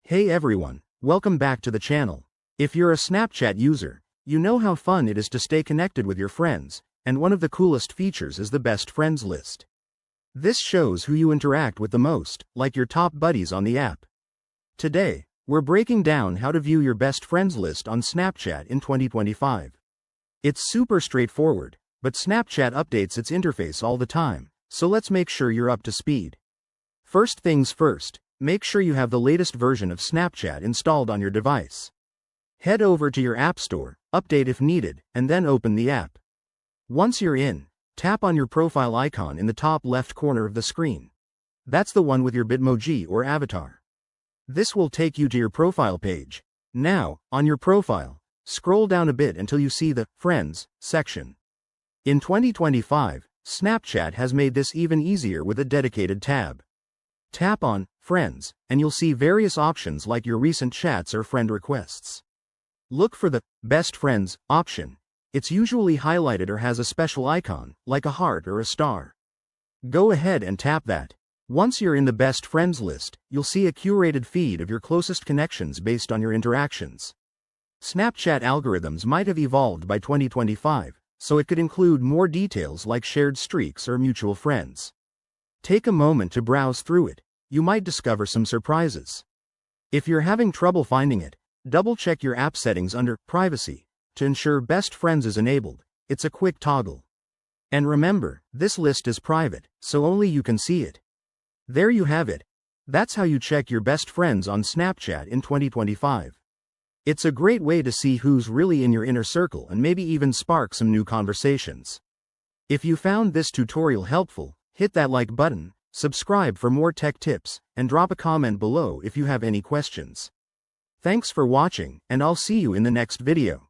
Hey everyone, welcome back to the channel. If you're a Snapchat user, you know how fun it is to stay connected with your friends, and one of the coolest features is the best friends list. This shows who you interact with the most, like your top buddies on the app. Today, we're breaking down how to view your best friends list on Snapchat in 2025. It's super straightforward, but Snapchat updates its interface all the time, so let's make sure you're up to speed. First things first, make sure you have the latest version of Snapchat installed on your device. Head over to your App Store, update if needed, and then open the app. Once you're in, tap on your profile icon in the top left corner of the screen. That's the one with your Bitmoji or avatar. This will take you to your profile page. Now, on your profile, scroll down a bit until you see the Friends section. In 2025, Snapchat has made this even easier with a dedicated tab. Tap on Friends, and you'll see various options like your recent chats or friend requests. Look for the Best Friends option. It's usually highlighted or has a special icon, like a heart or a star. Go ahead and tap that. Once you're in the Best Friends list, you'll see a curated feed of your closest connections based on your interactions. Snapchat algorithms might have evolved by 2025, so it could include more details like shared streaks or mutual friends. Take a moment to browse through it. You might discover some surprises. If you're having trouble finding it, double-check your app settings under Privacy to ensure Best Friends is enabled. It's a quick toggle. And remember, this list is private, so only you can see it. There you have it. That's how you check your best friends on Snapchat in 2025. It's a great way to see who's really in your inner circle and maybe even spark some new conversations. If you found this tutorial helpful, hit that like button, subscribe for more tech tips, and drop a comment below if you have any questions. Thanks for watching, and I'll see you in the next video.